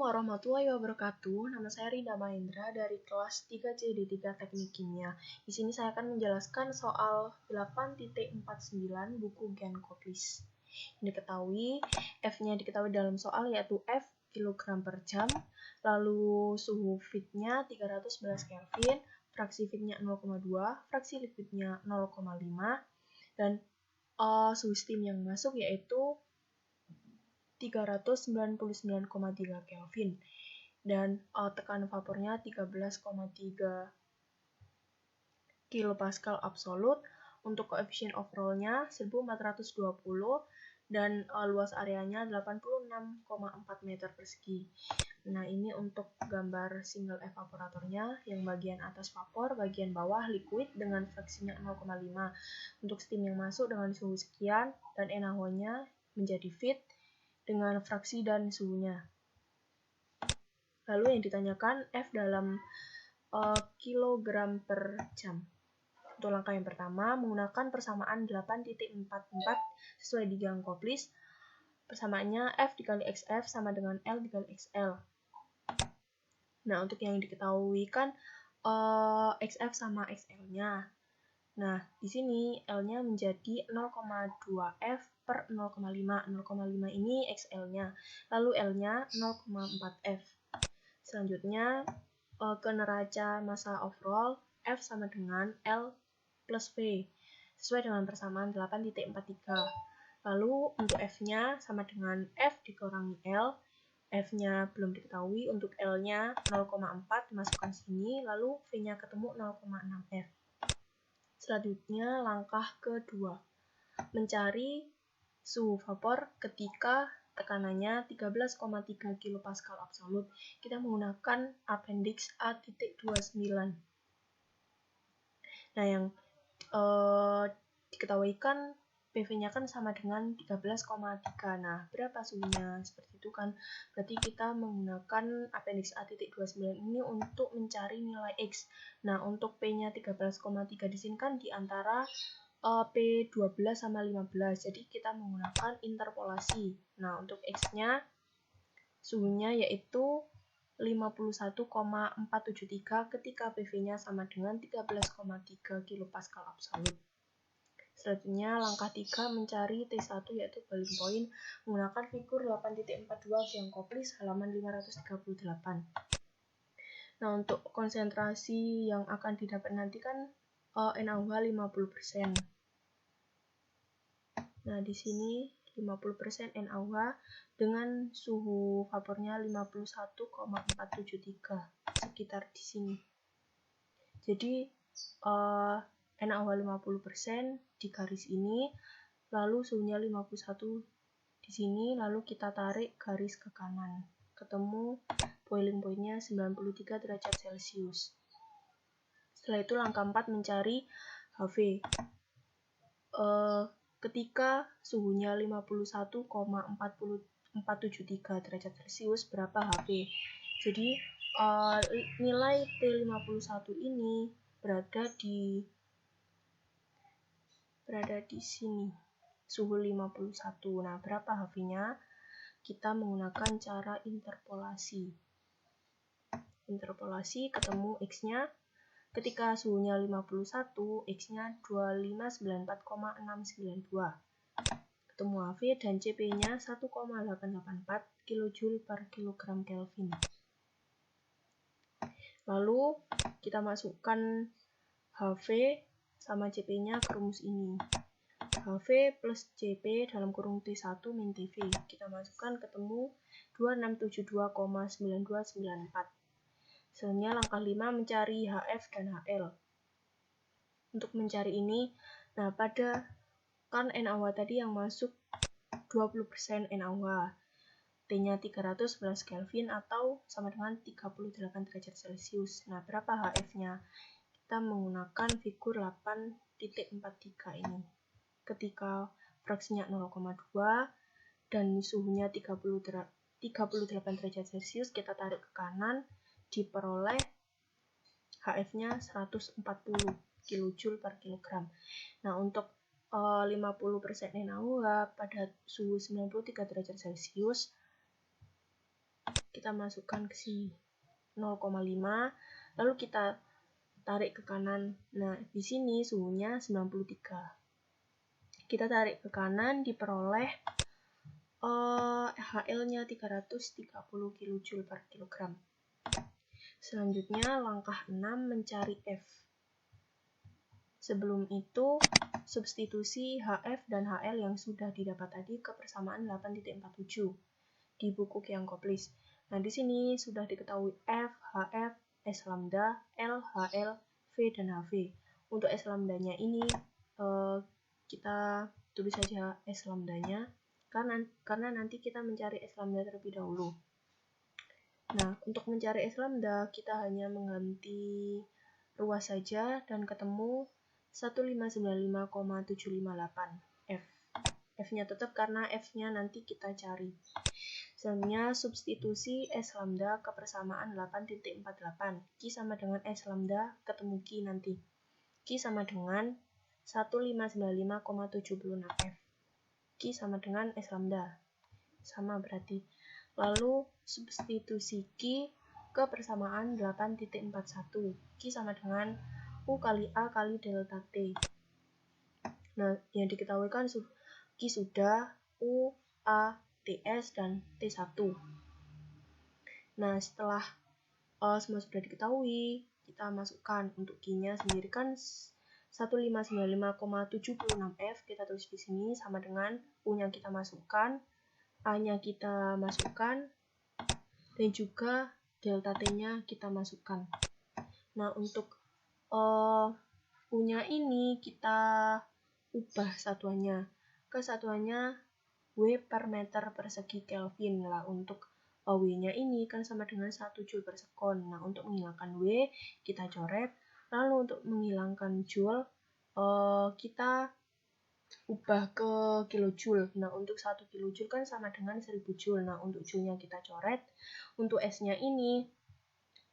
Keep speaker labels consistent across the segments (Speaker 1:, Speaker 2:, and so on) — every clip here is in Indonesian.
Speaker 1: warahmatullahi wabarakatuh. Nama saya Rida Mahendra dari kelas 3C D3 Teknik Kimia. Di sini saya akan menjelaskan soal 8.49 buku Gen Koplis. Diketahui, F-nya diketahui dalam soal yaitu F kilogram per jam, lalu suhu feednya 311 Kelvin, fraksi feednya 0,2, fraksi liquidnya 0,5, dan suhu steam yang masuk yaitu 399,3 Kelvin dan tekanan vapornya 13,3 kilopascal absolut. Untuk koefisien overall-nya 1420 dan luas areanya 86,4 meter persegi. Nah, ini untuk gambar single evaporatornya, yang bagian atas vapor, bagian bawah liquid dengan fraksinya 0,5. Untuk steam yang masuk dengan suhu sekian dan NaOH-nya menjadi feed dengan fraksi dan suhunya. Lalu yang ditanyakan F dalam kilogram per jam. Untuk langkah yang pertama, menggunakan persamaan 8.44 sesuai di Gen Koplis. Persamaannya F dikali XF sama dengan L dikali XL. Nah, untuk yang diketahui kan XF sama XL-nya. Nah, di sini L-nya menjadi 0,2F per 0,5. 0,5 ini XL-nya. Lalu L-nya 0,4F. Selanjutnya, ke neraca massa overall, F sama dengan L plus V. Sesuai dengan persamaan 8.43. Lalu, untuk F-nya sama dengan F dikurangi L. F-nya belum diketahui, untuk L-nya 0,4 dimasukkan sini, lalu V-nya ketemu 0,6F. Selanjutnya, langkah kedua, mencari suhu vapor ketika tekanannya 13,3 kilopascal absolut. Kita menggunakan appendix A.29. Nah, yang diketahui kan PV-nya kan sama dengan 13,3. Nah, berapa suhunya? Seperti itu kan. Berarti kita menggunakan appendix A.29 ini untuk mencari nilai X. Nah, untuk P-nya 13,3 di sini kan di antara P12 sama 15. Jadi kita menggunakan interpolasi. Nah, untuk X-nya suhunya yaitu 51,473 ketika PV-nya sama dengan 13,3 kilopascal absolut. Selanjutnya, langkah 3 mencari T1 yaitu boiling point menggunakan figur 8.42 Gen Koplis halaman 538. Nah, untuk konsentrasi yang akan didapat nanti kan NaOH 50%. Nah, di sini 50% NaOH dengan suhu vapornya 51,473 sekitar di sini. Jadi NaOH 50% di garis ini, lalu suhunya 51 di sini, lalu kita tarik garis ke kanan. Ketemu boiling point-nya 93 derajat Celcius. Setelah itu langkah 4 mencari HV. Ketika suhunya 51,473 derajat Celcius, berapa HV? Jadi nilai T51 ini berada di sini, suhu 51. Nah, berapa HV-nya? Kita menggunakan cara interpolasi. Interpolasi ketemu X-nya. Ketika suhunya 51, X-nya 2594,692. Ketemu HV dan CP-nya 1,884 kJ per kilogram Kelvin. Lalu kita masukkan HV sama CP-nya ke rumus ini. HV plus CP dalam kurung T1 min TV. Kita masukkan ketemu 2672,9294. Selanjutnya langkah 5 mencari HF dan HL. Untuk mencari ini, nah pada kan NaOH tadi yang masuk 20% NaOH. T-nya 311 Kelvin atau sama dengan 38 derajat Celcius. Nah, berapa HF-nya? Kita menggunakan figur 8.43 ini. Ketika fraksinya 0,2 dan suhunya 38 derajat Celcius, kita tarik ke kanan, diperoleh HF-nya 140 kJ per kilogram. Nah, untuk 50% NaOH pada suhu 93 derajat Celcius, kita masukkan ke sini 0,5, lalu kita tarik ke kanan. Nah, di sini suhunya 93. Kita tarik ke kanan, diperoleh HL-nya 330 kJ per kilogram. Selanjutnya, langkah 6 mencari F. Sebelum itu, substitusi HF dan HL yang sudah didapat tadi ke persamaan 8.47 di buku Kiang-Koplis. Nah, di sini sudah diketahui F, HF, S lambda, L, HL, V, dan HV. Untuk S lambdanya ini kita tulis saja S lambdanya karena nanti kita mencari S lambda terlebih dahulu. Nah, untuk mencari S lambda kita hanya mengganti ruas saja dan ketemu 1595,758 F. F-nya tetap karena F-nya nanti kita cari. Selanjutnya, substitusi S lambda ke persamaan 8.48. Q sama dengan S lambda, ketemu Q nanti. Q sama dengan 1595,76 F. Q sama dengan S lambda. Sama berarti. Lalu, substitusi Q ke persamaan 8.41. Q sama dengan U kali A kali delta T. Nah, yang diketahui kan Q sudah, U, A, TS, dan T1. Nah, setelah semua sudah diketahui, kita masukkan untuk Q-nya sendiri kan 1595,76 F, kita tulis di sini sama dengan U-nya kita masukkan, A-nya kita masukkan, dan juga delta T-nya kita masukkan. Nah, untuk U-nya ini kita ubah satuannya ke satuannya W per meter persegi Kelvin lah. Untuk W-nya ini kan sama dengan 1 Joule per sekon. Nah, untuk menghilangkan W kita coret, lalu untuk menghilangkan Joule kita ubah ke kilojoule. Nah, untuk 1 kilojoule kan sama dengan 1000 Joule. Nah, untuk Joule-nya kita coret. Untuk S-nya ini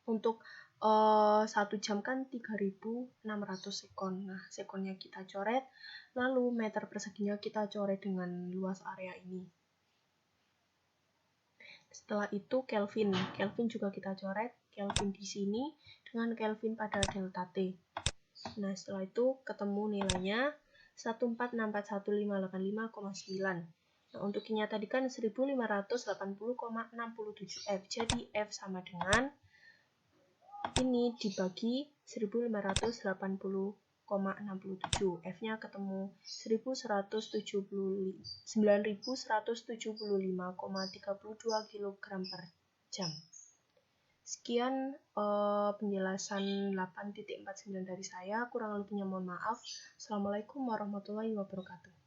Speaker 1: untuk 1 jam kan 3600 sekon. Nah, sekonnya kita coret, lalu meter perseginya kita coret dengan luas area ini. Setelah itu Kelvin juga kita coret, Kelvin di sini dengan Kelvin pada delta T. Nah, setelah itu ketemu nilainya 14641.585,9. Nah, untuk Q-nya tadi kan 1580,67 F. Jadi F sama dengan ini dibagi 1580,67. F-nya ketemu 9175,32 kg per jam. Sekian penjelasan 8.49 dari saya. Kurang lebihnya mohon maaf. Assalamualaikum warahmatullahi wabarakatuh.